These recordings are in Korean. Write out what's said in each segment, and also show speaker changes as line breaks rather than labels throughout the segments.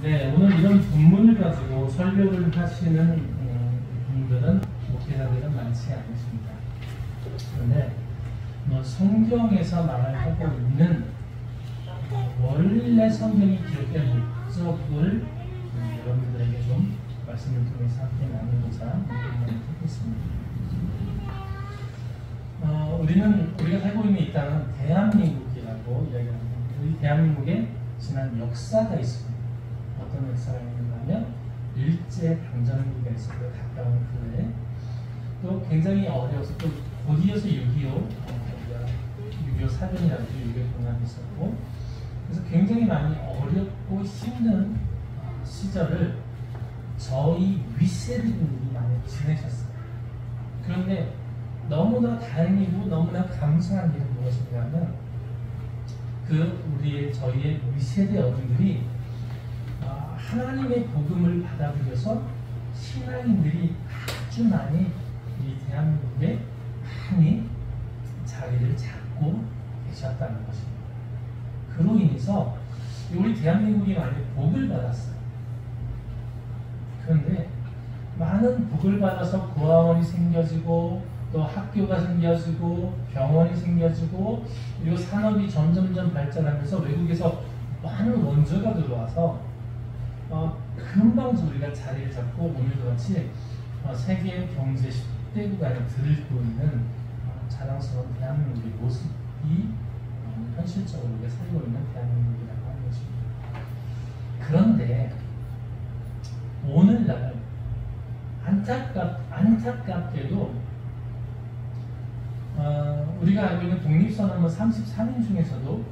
네, 오늘 이런 본문을 가지고 설교를 하시는 분들은 목회자들은 많지 않으십니다. 그런데 성경에서 말하고 있는 원래 성경이 기록된 목적을 여러분들에게 좀 말씀을 통해서 함께 나누고자 하겠습니다. 우리가 살고 있는 이 땅은 대한민국이라고 이야기합니다. 이 대한민국에 지난 역사가 있습니다. 어떤 역사가 있는가 하면 일제강점기가 있었고요. 가까운 그에 또 굉장히 어려워서 또 곧이어서 6.25 사변이라고 6.25 공항이 있었고, 그래서 굉장히 많이 어렵고 힘든 시절을 저희 윗세대분들이 많이 지내셨어요. 그런데 너무나 다행이고 너무나 감사한 일은 무엇인가 하면 저희의 윗세대 어른들이 하나님의 복음을 받아들여서 신앙인들이 아주 많이 이 대한민국에 많이 자리를 잡고 계셨다는 것입니다. 그로 인해서 우리 대한민국이 많이 복을 받았어요. 그런데 많은 복을 받아서 고아원이 생겨지고 또 학교가 생겨지고 병원이 생겨지고 그리고 산업이 점점점 발전하면서 외국에서 많은 원조가 들어와서 금방 우리가 자리를 잡고 오늘도 같이 세계 경제 10대국 안에 들고 있는 자랑스러운 대한민국의 모습이 현실적으로 우리가 살고 있는 대한민국이라고 하는 것입니다. 그런데 오늘날 안타깝게도 우리가 알고 있는 독립선언문 33인 중에서도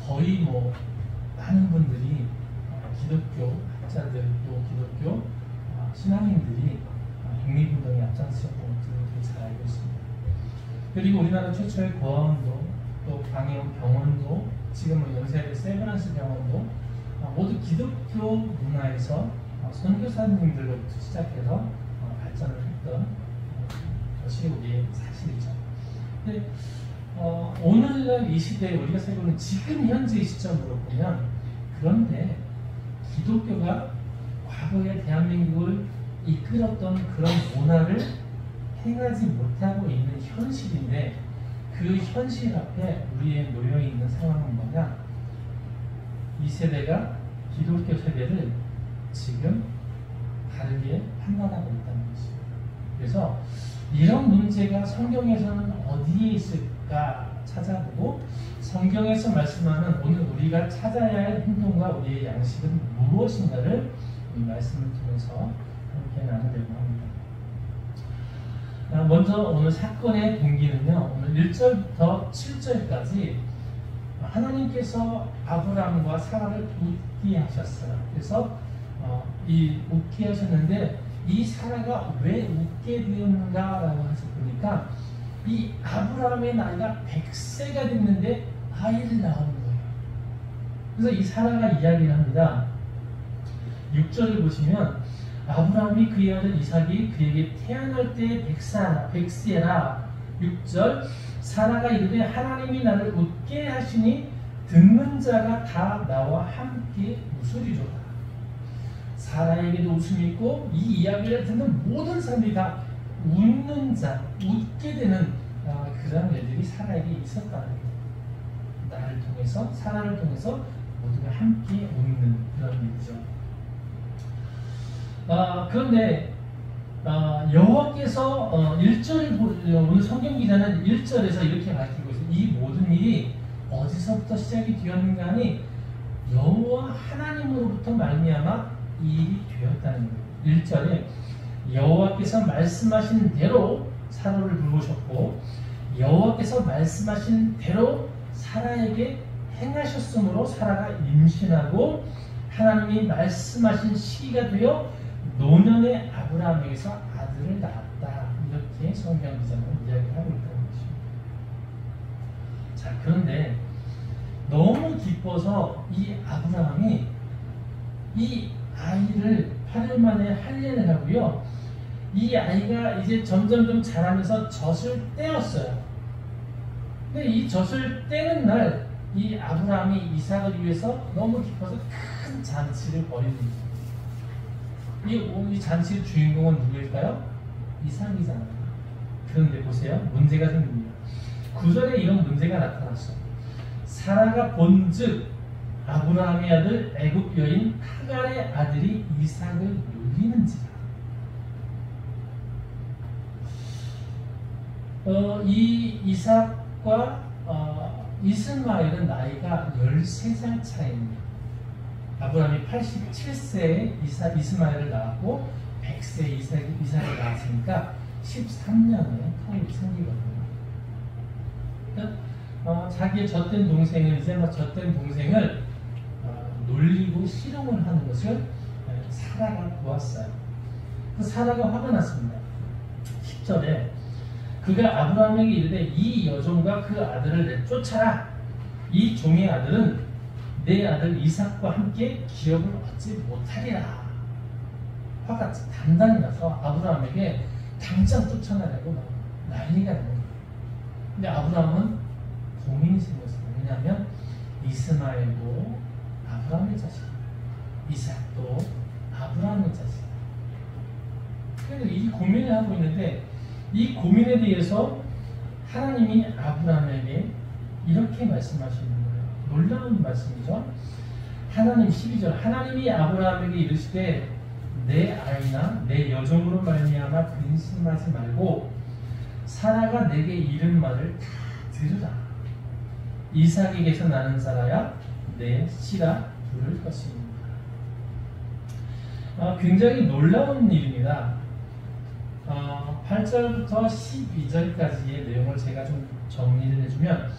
거의 많은 분들이 기독교 학자들 또 기독교 신앙인들이 독립운동에 앞장서셨던 것들을 잘 알고 있습니다. 그리고 우리나라 최초의 고아원도 또 병원도 지금은 연세대 세브란스 병원도 모두 기독교 문화에서 선교사님들로부터 시작해서 발전을 했던 것이 우리의 사실이죠. 근데 오늘날 이 시대에 우리가 살고 있는 지금 현재의 시점으로 보면 그런데 기독교가 과거의 대한민국을 이끌었던 그런 문화를 행하지 못하고 있는 현실인데 그 현실 앞에 우리의 놓여있는 상황은 뭐냐? 이 세대가 기독교 세대를 지금 다르게 판단하고 있다는 것입니다. 그래서 이런 문제가 성경에서는 어디에 있을까 찾아보고 성경에서 말씀하는 오늘 우리가 찾아야 할 행동과 우리의 양식은 무엇인가를 이 말씀을 통해서 함께 나누려고 합니다. 먼저 오늘 사건의 동기는요, 오늘 1절부터 7절까지 하나님께서 아브라함과 사라를 웃게 하셨어요. 그래서 웃게 하셨는데 이 사라가 왜 웃게 되었는가라고 해서 보니까 이 아브라함의 나이가 100세가 됐는데 아이를 낳은 거예요. 그래서 이 사라가 이야기를 합니다. 6절을 보시면 아브라함이 그의 아들 이삭이 그에게 태어날 때 100세라 6절 사라가 이르되 하나님이 나를 웃게 하시니 듣는 자가 다 나와 함께 웃으리로다. 사라에게도 웃음이 있고 이 이야기를 듣는 모든 사람들이 다 웃는 자, 웃게 되는 그런 일들이 사라에게 있었다는 거예요. 나를 통해서, 사라를 통해서 모두가 함께 웃는 그런 일이죠. 그런데 여호와께서 1절을 오늘 성경 기자는 1절에서 이렇게 밝히고 있어요. 이 모든 일이 어디서부터 시작이 되었는가 하니 여호와 하나님으로부터 말미암아 이 일이 되었다는 거예요. 1절에 여호와께서 말씀하신 대로 사라를 부르셨고 여호와께서 말씀하신 대로 사라에게 행하셨으므로 사라가 임신하고 하나님이 말씀하신 시기가 되어 노년의 아브라함에게서 아들을 낳았다. 이렇게 성경 기자는 이야기하고 있다는 것입니다. 자, 그런데 너무 기뻐서 이 아브라함이 이 아이를 8일 만에 할례를 하고요. 이 아이가 이제 점점 자라면서 젖을 떼었어요. 근데 이 젖을 떼는 날 이 아브라함이 이삭을 위해서 너무 기뻐서 큰 잔치를 벌입니다. 이 잔치의 주인공은 누구일까요? 이삭이잖아요. 그런데 보세요. 문제가 생깁니다. 9절에 이런 문제가 나타났어. 사라가 본즉 아브라함의 아들 애굽 여인 하갈의 아들이 이삭을 놀리는지라. 이 이삭과 이스마엘은 나이가 13살 차이입니다. 아브라함이 87세에 이스마엘을 낳았고 100세에 이삭을 낳았으니까 13년에 터울이 생기거든요. 그러니까 자기의 젖된 동생을 이제 젖된 동생을 놀리고 실용을 하는 것을 사라가 보았어요. 그 사라가 화가 났습니다. 10절에 그가 아브라함에게 이르되 이 여종과 그 아들을 내쫓아라. 이 종의 아들은 내 아들 이삭과 함께 기업을 얻지 못하리라. 화가 단단히 나서 아브라함에게 당장 쫓아내라고 난리가 난 거예요. 근데 아브라함은 고민이 생겼어요. 왜냐하면 이스마엘도 아브라함의 자식이에요. 이삭도 아브라함의 자식이에요. 그래서 이 고민을 하고 있는데 이 고민에 대해서 하나님이 아브라함에게 이렇게 말씀하시는 거예요. 놀라운 말씀이죠. 하나님 12절 하나님이 아브라함에게 이르시되 내 아이나 내 여종으로 말미암아 근심하지 말고 사라가 내게 이른 말을 다 들으라. 이삭에게서 나는 자라야 내 씨라 부를 것입니다. 굉장히 놀라운 일입니다. 8절부터 12절까지의 내용을 제가 좀 정리를 해주면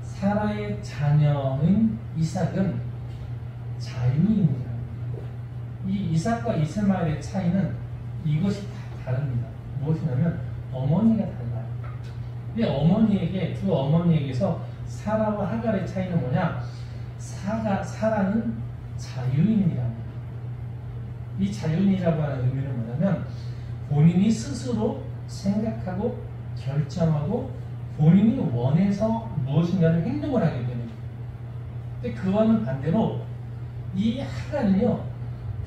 사라의 자녀인 이삭은 자유인입니다. 이 이삭과 이스마엘의 차이는 이것이 다 다릅니다. 무엇이냐면 어머니가 달라요. 근데 두 어머니에게서 사라와 하갈의 차이는 뭐냐? 사라는 자유인이랍니다. 이 자유인이라고 하는 의미는 뭐냐면 본인이 스스로 생각하고 결정하고 본인이 원해서 무엇인가를 행동을 하게 됩니다. 근데 그와는 반대로 이 하갈은요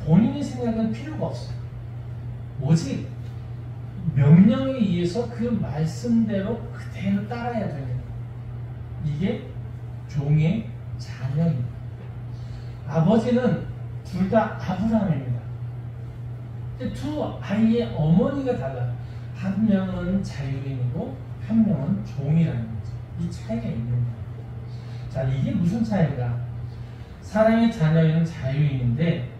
본인이 생각은 필요가 없어요. 오직 명령에 의해서 그 말씀대로 그대로 따라야 됩니다. 이게 종의 자녀입니다. 아버지는 둘 다 아브라함입니다. 근데 두 아이의 어머니가 달라요. 한 명은 자유인이고 한 명은 종이라는 거죠. 이 차이가 있는 거예요. 자, 이게 무슨 차이인가? 사랑의 자녀인 자유인인데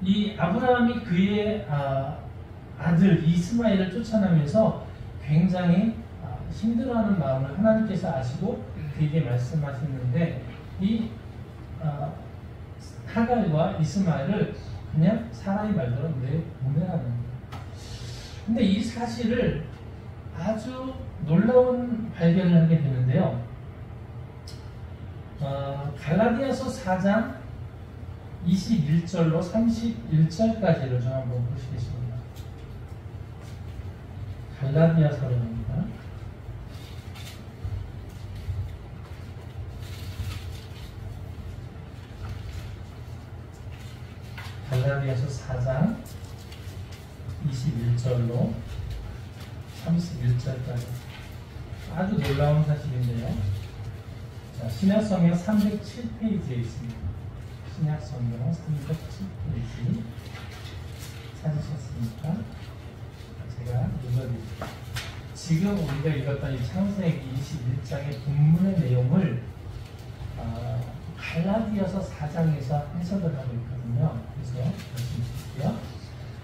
이 아브라함이 그의 아들 이스마엘을 쫓아내면서 굉장히 힘들어하는 마음을 하나님께서 아시고 그에게 말씀하셨는데 이 하갈과 이스마엘을 그냥 사라의 말대로 내보내라는 거예요. 근데 이 사실을 아주 놀라운 발견을 하게 되는데요. 갈라디아서 4장 21절로 31절까지를 좀 한번 보시겠습니다. 갈라디아서입니다. 갈라디아서 4장 21절로 31절까지 아주 놀라운 사실인데요. 자, 신약성경 307페이지에 있습니다. 신약성경 307페이지 찾으셨습니까? 제가 읽어드릴게요. 지금 우리가 읽었던 이 창세기 21장의 본문의 내용을 갈라디아서 4장에서 해석을 하고 있거든요. 그래서 말씀드릴게요.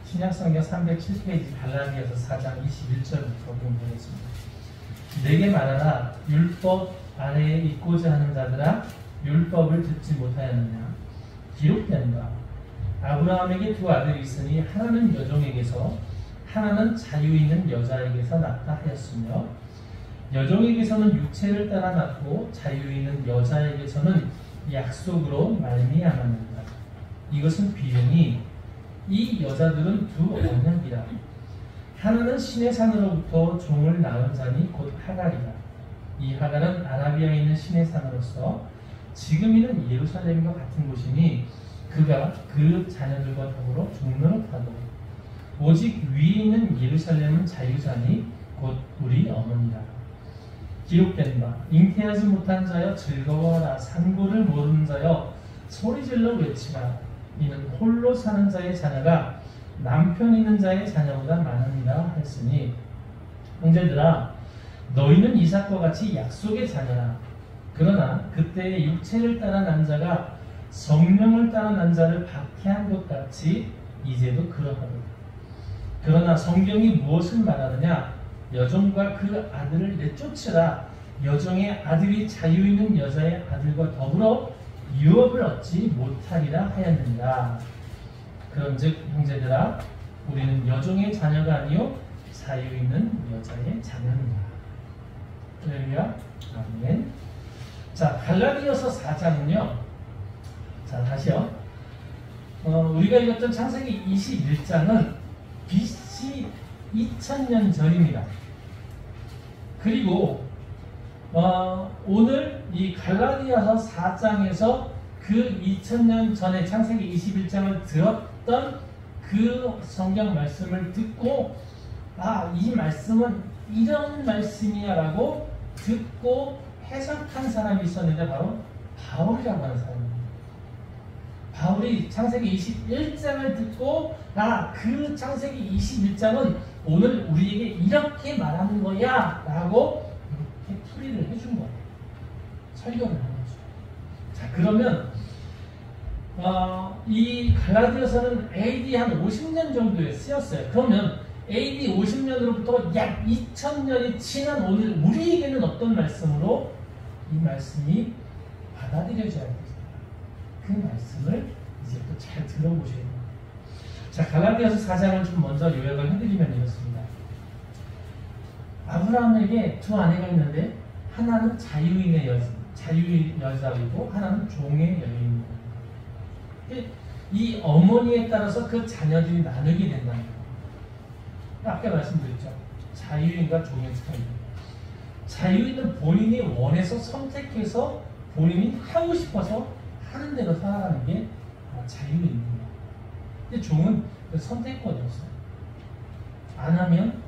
신약성경 307페이지 갈라디아서 4장 21절부터 공부하겠습니다. 내게 말하라. 율법 아래에 있고자 하는 자들아 율법을 듣지 못하였느냐. 기록된 바 아브라함에게 두 아들이 있으니 하나는 여종에게서 하나는 자유 있는 여자에게서 낳다 하였으며 여종에게서는 육체를 따라 낳고 자유 있는 여자에게서는 약속으로 말미암았느니라. 이것은 비유니 이 여자들은 두 언약이라. 하나는 신의 산으로부터 종을 낳은 자니 곧 하갈이라. 이 하갈은 아라비아에 있는 신의 산으로서 지금 있는 예루살렘과 같은 곳이니 그가 그 자녀들과 더불어 종로릇하고 오직 위에 있는 예루살렘은 자유자니 곧 우리 어머니라. 기록된 바 잉태하지 못한 자여 즐거워하라. 산고를 모르는 자여 소리질러 외치라. 이는 홀로 사는 자의 자녀가 남편 있는 자의 자녀보다 많으니라 했으니 형제들아 너희는 이삭과 같이 약속의 자녀라. 그러나 그때의 육체를 따라 난 자가 성령을 따라 난 자를 박해한 것 같이 이제도 그러하도다. 그러나 성경이 무엇을 말하느냐? 여종과 그 아들을 내쫓으라. 여종의 아들이 자유 있는 여자의 아들과 더불어 유업을 얻지 못하리라 하였느니라. 그런즉 형제들아 우리는 여종의 자녀가 아니요 자유 있는 여자의 자녀니라. 할렐루야. 아멘. 자, 갈라디아서 4장은요. 자, 다시요. 우리가 읽었던 창세기 21장은 BC 2000년 전입니다. 그리고 오늘 이 갈라디아서 4장에서 그 2000년 전에 창세기 21장을 들었던 그 성경 말씀을 듣고 이 말씀은 이런 말씀이야 라고 듣고 해석한 사람이 있었는데 바로 바울이라고 하는 사람입니다. 바울이 창세기 21장을 듣고 그 창세기 21장은 오늘 우리에게 이렇게 말하는 거야 라고 이렇게 풀이를 해준 거예요. 설교를 하는 거죠. 자, 그러면 이 갈라디아서는 AD 한 50년 정도에 쓰였어요. 그러면 AD 50년으로부터 약 2000년이 지난 오늘 우리에게는 어떤 말씀으로 이 말씀이 받아들여져야 됩니다. 그 말씀을 이제 또 잘 들어보셔야 됩니다. 자, 갈라디아서 4장을 좀 먼저 요약을 해드리면 이렇습니다. 아브라함에게 두 아내가 있는데 하나는 자유인의 여자이고 하나는 종의 여인입니다. 이 어머니에 따라서 그 자녀들이 나누게 된다는 거예요. 아까 말씀드렸죠. 자유인과 종의 차이. 자유인은 본인이 원해서 선택해서 본인이 하고 싶어서 하는 대로 살아가는 게 자유인입니다. 근데 종은 선택권이 없어요. 안 하면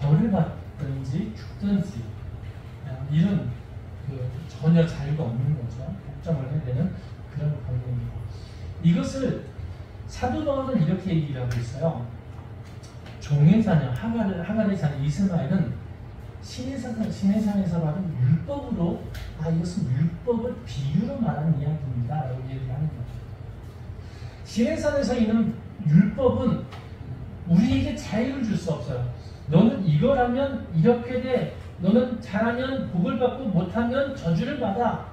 벌을 받든지 죽든지 이런 전혀 자유가 없는 거죠. 걱정을 해야 되는 그런 관계입니다. 이것을 사도 바울은 이렇게 얘기를 하고 있어요. 종의 자녀, 하갈의 자녀 이스마엘은 시내산에서 받은 율법으로 이것은 율법을 비유로 말하는 이야기입니다 라고 얘기를 하는 거죠. 시내산에서 있는 율법은 우리에게 자유를 줄 수 없어요. 너는 이걸 하면 이렇게 돼. 너는 잘하면 복을 받고 못하면 저주를 받아.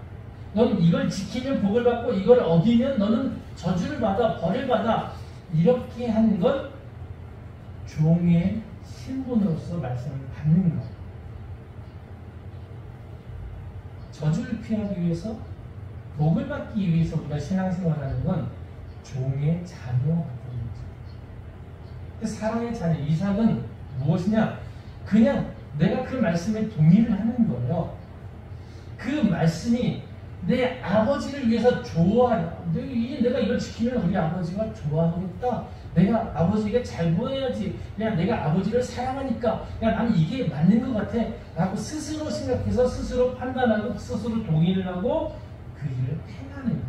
너는 이걸 지키면 복을 받고 이걸 어기면 너는 저주를 받아, 벌을 받아. 이렇게 하는 건 종의 신분으로서 말씀을 받는 거예요. 저주를 피하기 위해서, 복을 받기 위해서 우리가 신앙생활하는 건 종의 자녀가 되는 거죠. 사랑의 자녀 이삭은 무엇이냐? 그냥 내가 그 말씀에 동의를 하는 거예요. 그 말씀이 내 아버지를 위해서 좋아하는, 내가 이걸 지키면 우리 아버지가 좋아하겠다. 내가 아버지에게 잘 보여야지. 내가 아버지를 사랑하니까 나는 이게 맞는 것 같아 라고 스스로 생각해서 스스로 판단하고 스스로 동의를 하고 그 일을 행하는 거예요.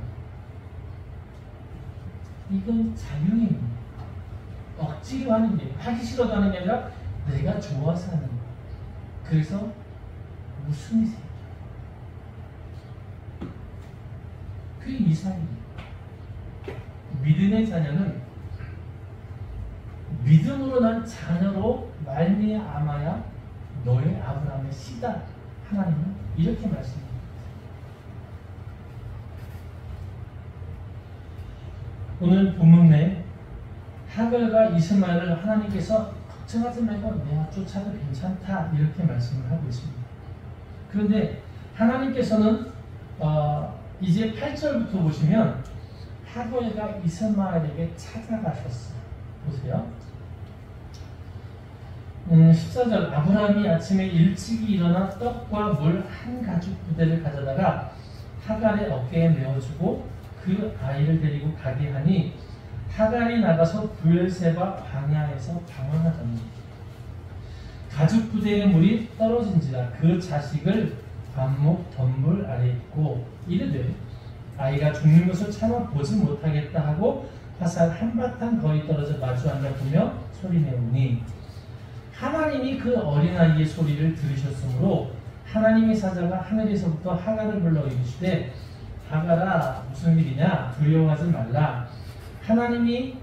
이건 자유입니다. 억지로 하는 게, 하기 싫어도 하는 게 아니라 내가 좋아서 하는 거예요. 그래서 웃음이 생겨요. 그게 이삭이에요. 믿음의 자녀는 믿음으로 난 자녀로 말미암아야 너의 아브라함의 씨다. 하나님은 이렇게 말씀합니다. 오늘 본문 내 하갈과 이스마엘을 하나님께서 걱정하지 말고 내가 쫓아도 괜찮다 이렇게 말씀을 하고 있습니다. 그런데 하나님께서는 이제 8절부터 보시면 하갈과 이스마엘에게 찾아가셨어요. 보세요. 14절 아브라함이 아침에 일찍이 일어나 떡과 물 한 가죽 부대를 가져다가 하갈의 어깨에 메어주고 그 아이를 데리고 가게 하니 하갈이 나가서 브엘세바 광야에서 방황하더니 가죽 부대의 물이 떨어진지라 그 자식을 관목 덤불 아래 있고 이르되 아이가 죽는 것을 차마 보지 못하겠다 하고 화살 한바탕 거리 떨어져 마주 앉아 보며 소리내오니 하나님이 그 어린아이의 소리를 들으셨으므로 하나님의 사자가 하늘에서부터 하갈을 불러 이르시되 하갈아 무슨 일이냐 두려워하지 말라 하나님이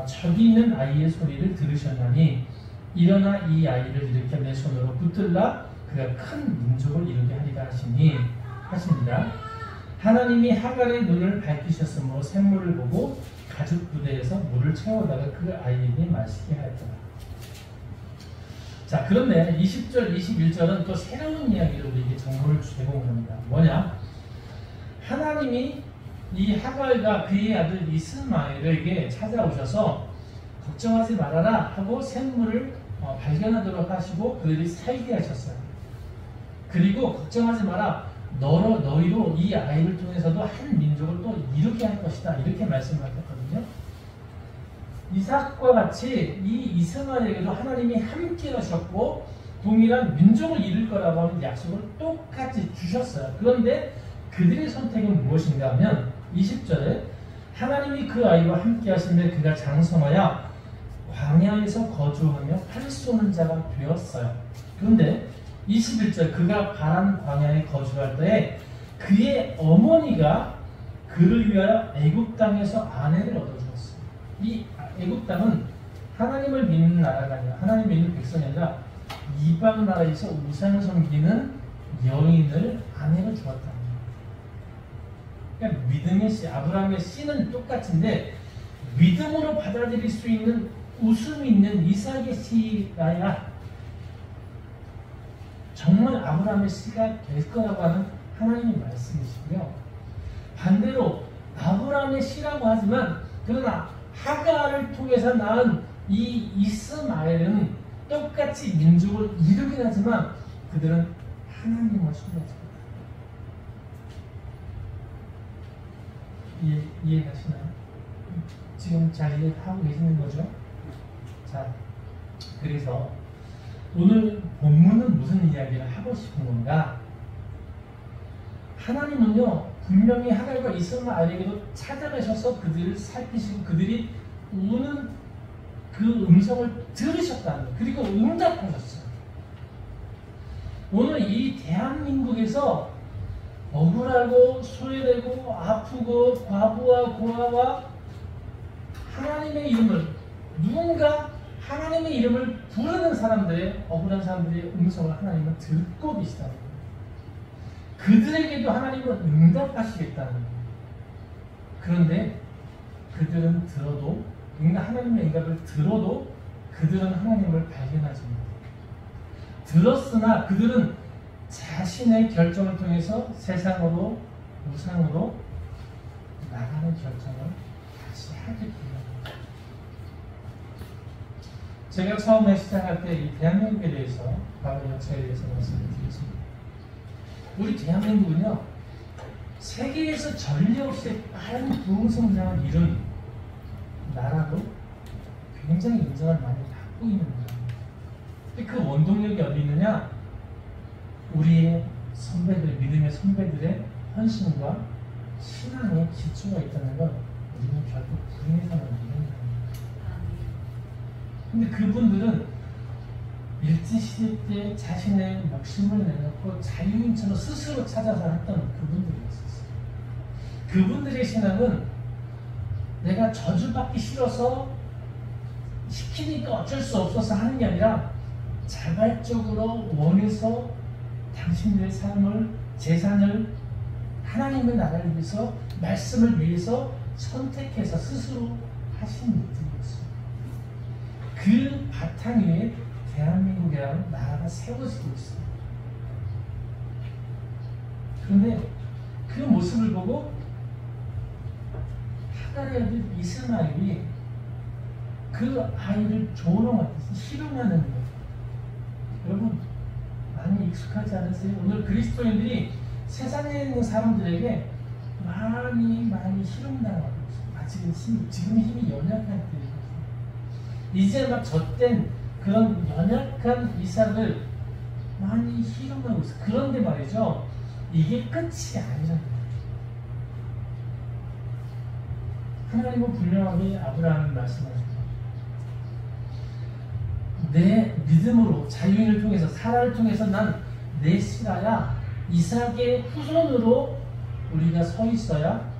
저기 있는 아이의 소리를 들으셨나니 일어나 이 아이를 일으켜 내 손으로 붙들라 그가 큰 민족을 이루게 하리라 하십니다. 하나님이 하갈의 눈을 밝히셨으므로 샘물을 보고 가죽 부대에서 물을 채우다가 그 아이에게 마시게 하였더라. 자, 그런데 20절, 21절은 또 새로운 이야기를 우리에게 정보를 제공합니다. 뭐냐? 하나님이 이 하갈과 그의 아들 이스마엘에게 찾아오셔서 걱정하지 말아라 하고 샘물을 발견하도록 하시고 그들이 살게 하셨어요. 그리고 걱정하지 마라. 너희로 이 아이를 통해서도 한 민족을 또 이루게 할 것이다. 이렇게 말씀하셨거든요. 이삭과 같이 이 이스마엘에게도 하나님이 함께 하셨고 동일한 민족을 이룰 거라고 하는 약속을 똑같이 주셨어요. 그런데 그들의 선택은 무엇인가 하면 20절에 하나님이 그 아이와 함께 하신데 그가 장성하여 광야에서 거주하며 활 쏘는 자가 되었어요. 그런데 21절 그가 바란 광야에 거주할 때에 그의 어머니가 그를 위하여 애굽 땅에서 아내를 얻어주었어요. 이 애굽 땅은 하나님을 믿는 나라가 아니라 하나님 믿는 백성이 아니라 이방 나라에서 우상을 섬기는 여인을 아내로 주었다. 그러니까 믿음의 씨, 아브라함의 씨는 똑같은데 믿음으로 받아들일 수 있는 웃음이 있는 이삭의 씨가야 정말 아브라함의 씨가 될 거라고 하는 하나님의 말씀이시고요. 반대로 아브라함의 씨라고 하지만 그러나 하갈을 통해서 낳은 이 이스마엘은 똑같이 민족을 이루긴 하지만 그들은 하나님을 신뢰하지 못합니다. 이해가시나요? 지금 잘 이해하고 계시는 거죠? 자, 그래서 오늘 본문은 무슨 이야기를 하고 싶은 건가? 하나님은요 분명히 하갈과 이스마엘에게도 찾아가셔서 그들을 살피시고 그들이 우는 그 음성을 들으셨다는 거예요. 그리고 응답하셨어요. 오늘 이 대한민국에서 억울하고 소외되고 아프고 과부와 고아와 하나님의 이름을 누군가 하나님의 이름을 부르는 사람들의 억울한 사람들의 음성을 하나님은 듣고 계시다는 거예요. 그들에게도 하나님은 응답하시겠다는 거예요. 그런데 그들은 들어도 하나님의 응답을 들어도 그들은 하나님을 발견하지 못해요. 들었으나 그들은 자신의 결정을 통해서 세상으로 우상으로 나가는 결정을 다시 하게 됩니다. 제가 처음에 시작할 때 이 대한민국에 대해서 과거 역사에 대해서 말씀을 드렸습니다. 우리 대한민국은요 세계에서 전례 없이 빠른 부흥성장을 이룬 나라로 굉장히 인정을 많이 받고 있는 나라입니다. 근데 그 원동력이 어디 있느냐? 우리의 선배들, 믿음의 선배들의 헌신과 신앙의 기초가 있다는 걸 우리는 결국 부인해서는 안 된다. 근데 그분들은 일제시대 때 자신의 목숨을 내놓고 자유인처럼 스스로 찾아서 했던 그분들이었어요. 그분들의 신앙은 내가 저주받기 싫어서 시키니까 어쩔 수 없어서 하는 게 아니라 자발적으로 원해서 당신들의 삶을, 재산을 하나님의 나라를 위해서, 말씀을 위해서 선택해서 스스로 하신 일들이었어요. 그 바탕 위에 대한민국이라는 나라가 세워지고 있어요. 그런데 그 모습을 보고 하갈의 아들 이스마엘이 그 아이를 조롱하듯이 희롱하는 거예요. 여러분 많이 익숙하지 않으세요? 오늘 그리스도인들이 세상에 있는 사람들에게 많이 희롱당하고 있어요. 지금 힘이 연약한 때이거든요. 이제 막 젖된 그런 연약한 이삭을 많이 희롱하고 있어요. 그런데 말이죠, 이게 끝이 아니라는 거예요. 하나님은 분명하게 아브라함을 말씀하십니다. 내 믿음으로 자유인을 통해서 사라를 통해서 난 내 씨라야 이삭의 후손으로 우리가 서 있어야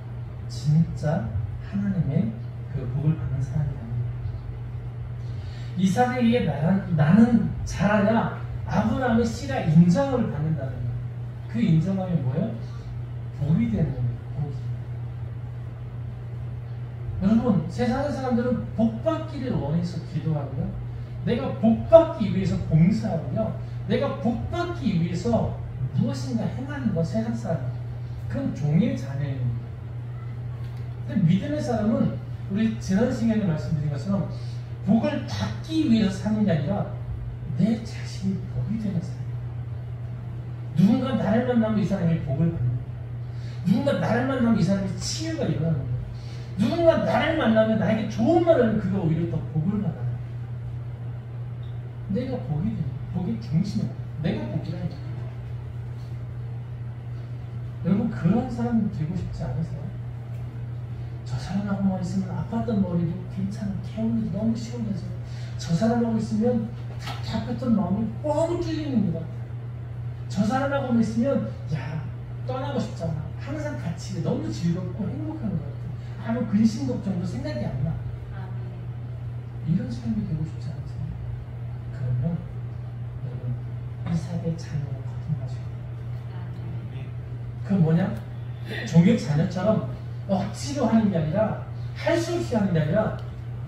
진짜 하나님의 그 복을 받는 사람이다. 이삭에게 나는 자라야 아브라함의 씨라 인정을 받는다는 거예요. 그 인정함이 뭐예요? 복이 되는 거예요. 복이. 여러분, 세상의 사람들은 복 받기를 원해서 기도하고요, 내가 복 받기 위해서 봉사하고요, 내가 복 받기 위해서 무엇인가 행하는 건 세상 사람, 그건 종의 자녀입니다. 근데 믿음의 사람은 우리 지난 시간에 말씀드린 것처럼 복을 받기 위해서 사는 게 아니라 내 자신이 복이 되는 사람이에요. 누군가 나를 만나면 이 사람이 복을 받는 거예요. 누군가 나를 만나면 이 사람이 치유가 일어나는 거예요. 누군가 나를 만나면 나에게 좋은 말을 하면 그가 오히려 더 복을 받아요. 내가 복이 돼요. 복의 중심이에요. 내가 복이라니까. 여러분, 그런 사람 되고 싶지 않으세요? 저 사람하고만 있으면 아팠던 머리도 괜찮아, 개운해도 너무 시원해서, 저 사람하고 있으면 답답했던 마음이 뻥 뚫리는 것 같아요. 저 사람하고만 있으면 야, 떠나고 싶잖아. 항상 같이 너무 즐겁고 행복한 것 같아요. 아무 근심 걱정도 생각이 안 나. 이런 사람이 되고 싶지 않으세요? 그러면 여러분, 이삭의 자녀로 거듭나셔야 돼요. 그 뭐냐? 종의 자녀처럼 억지로 하는 게 아니라, 할 수 없이 하는 게 아니라,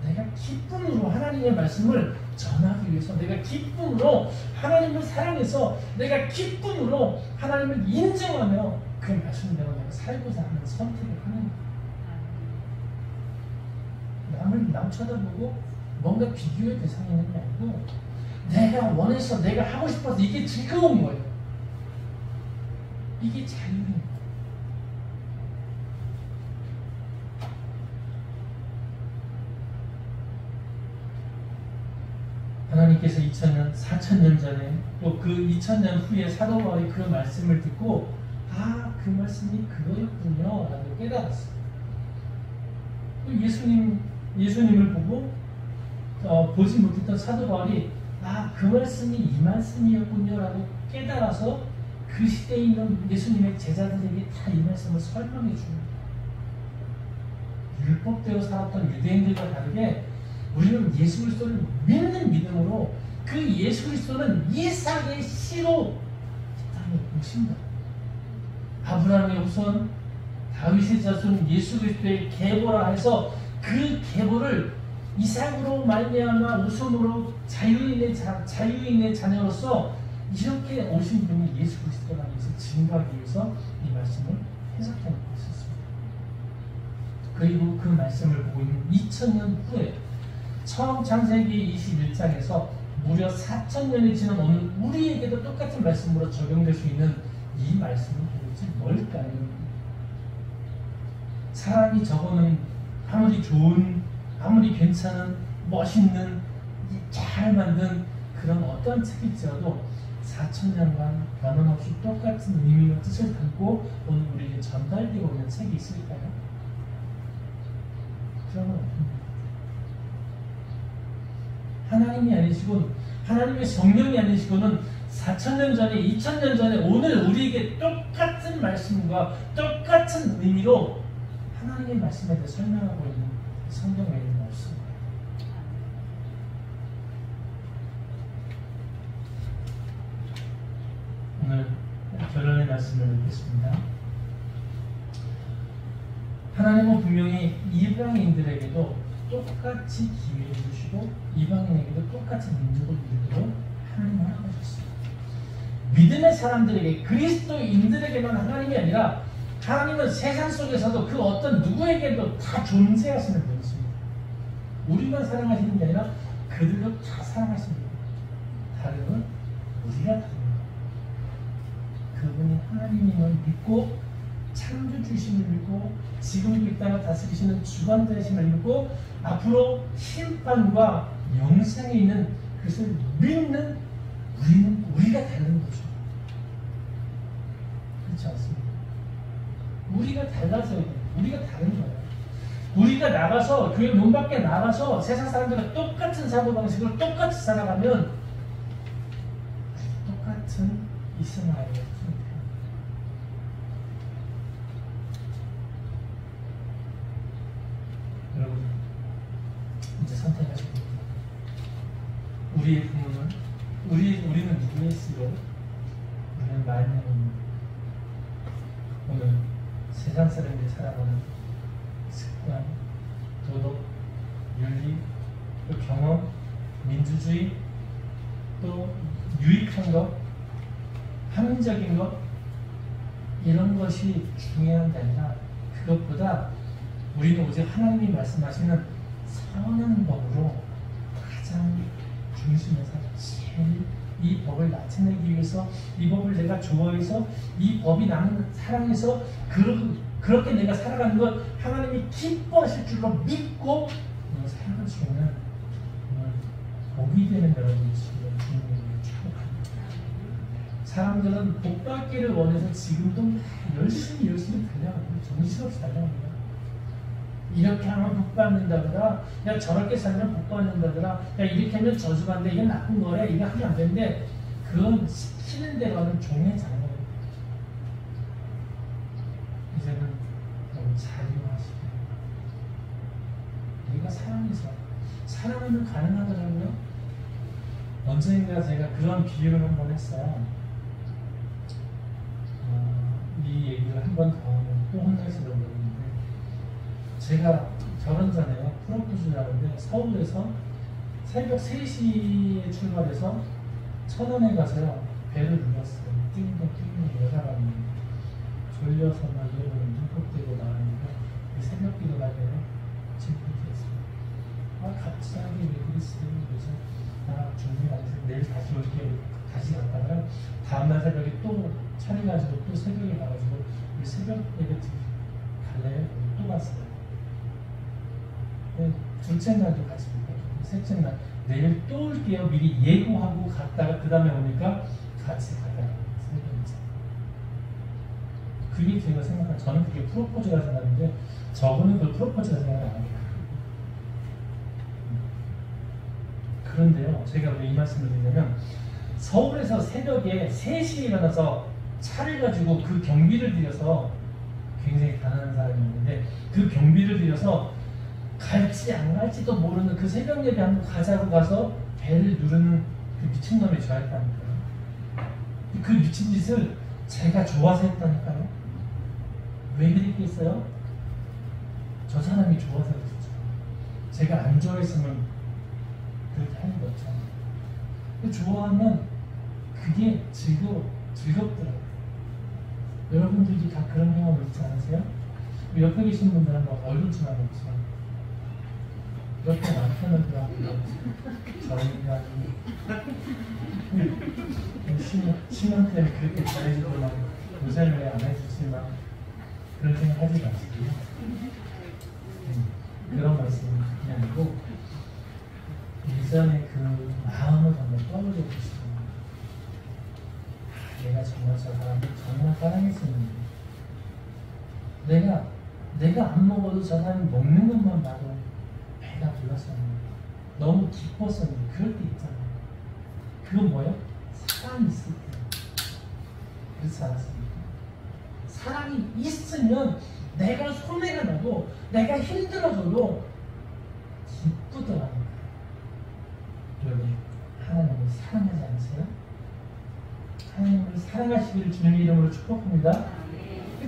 내가 기쁨으로 하나님의 말씀을 전하기 위해서, 내가 기쁨으로 하나님을 사랑해서, 내가 기쁨으로 하나님을 인정하며 그 말씀대로 내가 살고자 하는 선택을 하는 거예요. 남 쳐다보고 뭔가 비교의 대상이 있는 게 아니고, 내가 원해서, 내가 하고 싶어서, 이게 즐거운 거예요. 이게 자유인 거예요. 하나님께서 2000년, 4000년 전에 또 그 2000년 후에 사도 바울이 그 말씀을 듣고, 아, 그 말씀이 그거였군요 라고 깨달았어요. 예수님을 보고 보지 못했던 사도 바울이, 아, 그 말씀이 이 말씀이었군요 라고 깨달아서 그 시대에 있는 예수님의 제자들에게 다 이 말씀을 설명해 줍니다. 율법대로 살았던 유대인들과 다르게 우리는 예수 그리스도를 믿는 믿음으로, 그 예수 그리스도는 이삭의 씨로 이 땅에 오신 거예요. 아브라함의 후손, 다윗의 자손, 예수 그리스도의 계보라 해서 그 계보를 이삭으로 말미암아 우선으로 자유인의 자녀로서 이렇게 오신 분이 예수 그리스도라는 것을 증거하기 위해서 이 말씀을 해석해 놓고 있었습니다. 그리고 그 말씀을 보고 있는 2000년 후에 처음 창세기 21장에서 무려 4000년이 지난 오늘 우리에게도 똑같은 말씀으로 적용될 수 있는 이 말씀은 도대체 뭘까요? 사람이 적어놓은 아무리 좋은, 아무리 괜찮은, 멋있는, 잘 만든 그런 어떤 책일지라도 4000년간 변함없이 똑같은 의미와 뜻을 담고 오늘 우리에게 전달되고 있는 책이 있을까요? 그런 건 없습니다. 하나님이 아니시고, 하나님의 성령이 아니시고는 4000년 전에, 2000년 전에 오늘 우리에게 똑같은 말씀과 똑같은 의미로 하나님의 말씀에 대해 설명하고 있는 성경 외에는 없습니다. 오늘 결론의 말씀을 읽겠습니다. 하나님은 분명히 이방인들에게도 똑같이 기회를 주시고 이방인에게도 똑같이 민족을 이루도록 하나님은 하셨습니다. 믿음의 사람들에게, 그리스도인들에게만 하나님이 아니라 하나님은 세상 속에서도 그 어떤 누구에게도 다 존재하시는 분이십니다. 우리만 사랑하시는 게 아니라 그들도 다 사랑하십니다. 다름은 우리가 다릅니다. 그분이 하나님임을 믿고 창조주심을 믿고 지금도 이 땅을 다스리시는 주관자이심을 믿고 앞으로 심판과 영생에 있는 그것을 믿는 우리가 다른 거죠. 그렇지 않습니까? 우리가 달라져야 돼요. 우리가 다른 거예요. 우리가 나가서 교회 문 밖에 나가서 세상 사람들과 똑같은 사고방식으로 똑같이 살아가면 똑같은 이스마엘의 상태. 여러분 이제 선택하셔야 됩니다. 우리의 부모는 우리는 누구일지요? 우리는 말씀입니다. 오늘 세상 사람들이 살아가는 습관, 도덕, 윤리, 또 경험, 민주주의, 또 유익한 것, 합리적인 것 이런 것이 중요한 게 아니라 그것보다 우리는 오직 하나님이 말씀하시는 선한 법으로 가장 중심에서 제일 이 법을 나타내기 위해서 이 법을 내가 좋아해서 이 법이 나는 사랑해서 그렇게 내가 살아가는 것 하나님이 기뻐하실 줄로 믿고 살아갈 수 있는 복이 되는 여러분이 지금 주님을 축복합니다. 사람들은 복 받기를 원해서 지금도 열심히 달려갑니다. 정신없이 달려갑니다. 이렇게 하면 복 받는다더라. 야 저렇게 살면 복 받는다더라. 야 이렇게 하면 저주받는데 이게 나쁜 거래. 이거 하면 안 되는데 그건 시키는 대로 하는 종의 자녀예요. 이제는 너무 자유하시게 우리가 사랑하면 가능하더라고요. 언젠가 제가 그런 비유를 한번 했어요. 이 얘기를 한 번 더 하면 또 혼날지도 모르는데 제가 결혼 전에 프로포즈를 하는데 서울에서 새벽 3시에 출발해서 천안에 가서요 배를 눌렀어요. 띵동 여자가 졸려서 막 이러면 눈곱 떼고 나가는데 새벽 기도 가게요. 질문했어요. 갑자기 왜 그랬어요? 그래서 준비가 안 돼서 내일 다시 올게 다시 갔다가 다음날 새벽에 또 차를 가지고 또 새벽에 가가지고 우리 새벽 예배 갈래요? 또 갔어요. 둘째 날도 같이 못 가고 셋째 날 내일 또 올게요 미리 예고하고 갔다가 그 다음에 오니까 같이 가다가 새벽이죠. 그게 제가 생각한 저는 그게 프로포즈가 생각하는데 저분은 그 프로포즈가 생각이 안 해요. 그런데요 제가 왜 이 말씀을 드리냐면 서울에서 새벽에 3시에 일어나서 차를 가지고 그 경비를 들여서 굉장히 가난한 사람이었는데 그 경비를 들여서 갈지 안 갈지도 모르는 그 새벽 예배 한번 가자고 가서 배를 누르는 그 미친놈이 좋아했다니까요. 그 미친 짓을 제가 좋아서 했다니까요. 왜 그랬겠어요? 저 사람이 좋아서 그랬죠. 제가 안 좋아했으면 그렇게 하는 거죠. 좋아하면 그게 즐겁더라고요. 여러분들도 다 그런 경험 있지 않으세요? 옆에 계신 분들 한번 얼굴 좀 한번 보세요. 옆에 남편을 들어가고 저희가 신혼 때문에 그렇게 잘해주더만 요새는 왜 안 해주지만 그런 생각 하지 마시고요. 그런 말씀이 아니고 예전에 그 마음을 한번 떠올려 보시고 내가 정말 저 사람을 정말 사랑했었는데 내가 안 먹어도 저 사람이 먹는 것만 봐도 배가 불렀었는데 너무 기뻤었는데 그럴 때 있잖아요. 그건 뭐예요? 사랑이 있을 때. 그렇지 않습니까? 사랑이 있으면 내가 손해가 나도 내가 힘들어져도 기쁘더라고요. 여러분 하나님을 사랑하지 않으세요? 하나님을 사랑하시기를 주님의 이름으로 축복합니다.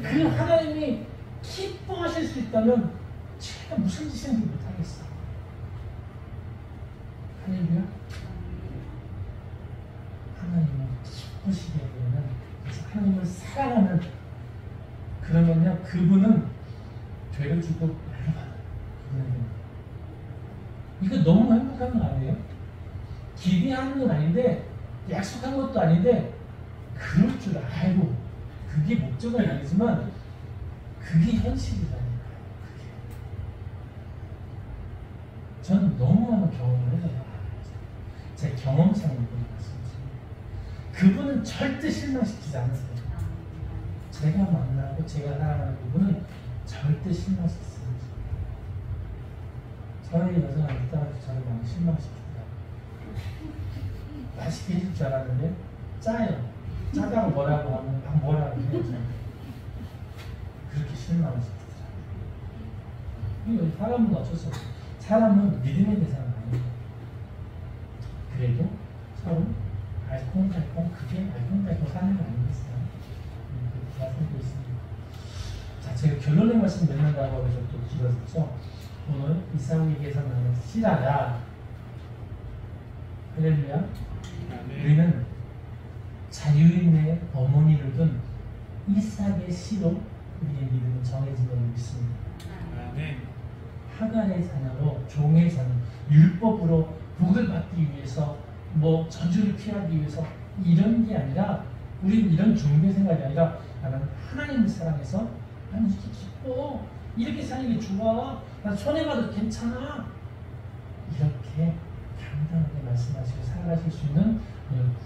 그 하나님이 기뻐하실 수 있다면 제가 무슨 짓인지 못하겠어. 할렐루야. 하나님을 기쁘시게 되면 하나님을 사랑하는 그러면요 그분은 죄를 주고 나를 받아요. 이거 너무 행복한 거 아니에요? 기대하는 건 아닌데 약속한 것도 아닌데 그럴 줄 알고 그게 목적은 아니지만 그게 현실이라니까요. 그게. 저는 너무나 경험을 해요. 제 경험상으로 말씀드립니다. 그분은 절대 실망시키지 않으세요. 제가 만나고 제가 사랑하는 그분은 절대 실망시키지 않으세요. 저희 여자가 이따가 저를 많이 실망시키더라고요. 맛있게 해줄 줄 알았는데 짜요. 짜다고 뭐라고 하면 막 뭐라고 해요. 그렇게 실망을 시키더라고요. 사람은 어쩔 수 없어요. 사람은 믿음의 대상은 아니에요. 그래도 서로 알콩달콩, 그게 알콩달콩 사는 거 아니겠어요? 그렇게 살고 있습니다. 자, 제가 결론의 말씀 맺는다고 하면서 또 길어졌죠. 오늘 이사옥에게서 나는 씨라야. 할렐루야. 우리는 자유인의 어머니를 둔 이삭의 씨로 우리의 믿음은 정해진 걸로 믿습니다. 하갈의 자녀로, 종의 자녀, 율법으로 복을 받기 위해서, 뭐 저주를 피하기 위해서 이런 게 아니라, 우리는 이런 종교 생각이 아니라 나는 하나님을 사랑해서 나는 이렇게 기뻐, 이렇게 사는 게 좋아, 난 손해봐도 괜찮아, 이렇게 당당하게 말씀하시고 살아가실 수 있는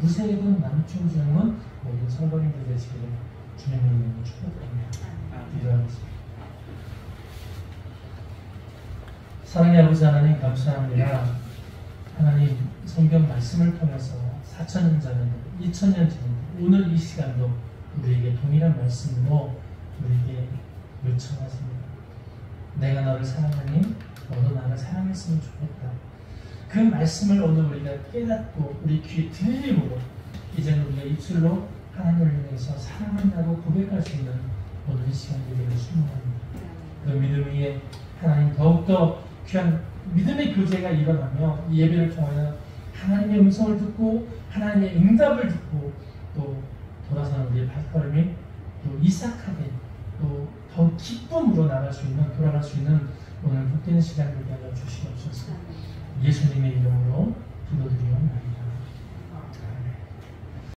구세군 남충주영은 모든 성도님들 되시기를 주님의 이름으로 축복드립니다. 기도하겠습니다. 사랑의 아버지 하나님 감사합니다. 하나님 성경 말씀을 통해서 4,000년 전에도 2,000년 전에도 오늘 이 시간도 우리에게 동일한 말씀으로 우리에게 요청하십니다. 내가 너를 사랑하니 너도 나를 사랑했으면 좋겠다. 그 말씀을 오늘 우리가 깨닫고 우리 귀에 들림으로 이제는 우리가 입술로 하나님을 향해서 사랑한다고 고백할 수 있는 오늘 이 시간 되기를 축원합니다. 그 믿음 위에 하나님 더욱더 귀한 믿음의 교제가 일어나며 이 예배를 통하여 하나님의 음성을 듣고 하나님의 응답을 듣고 또 돌아서는 우리의 발걸음이 또 이삭하게 또 더 기쁨으로 나갈 수 있는, 돌아갈 수 있는 오늘 복된 시간 되게 하여 주시옵소서. 예수님의 이름으로 기도드립니다.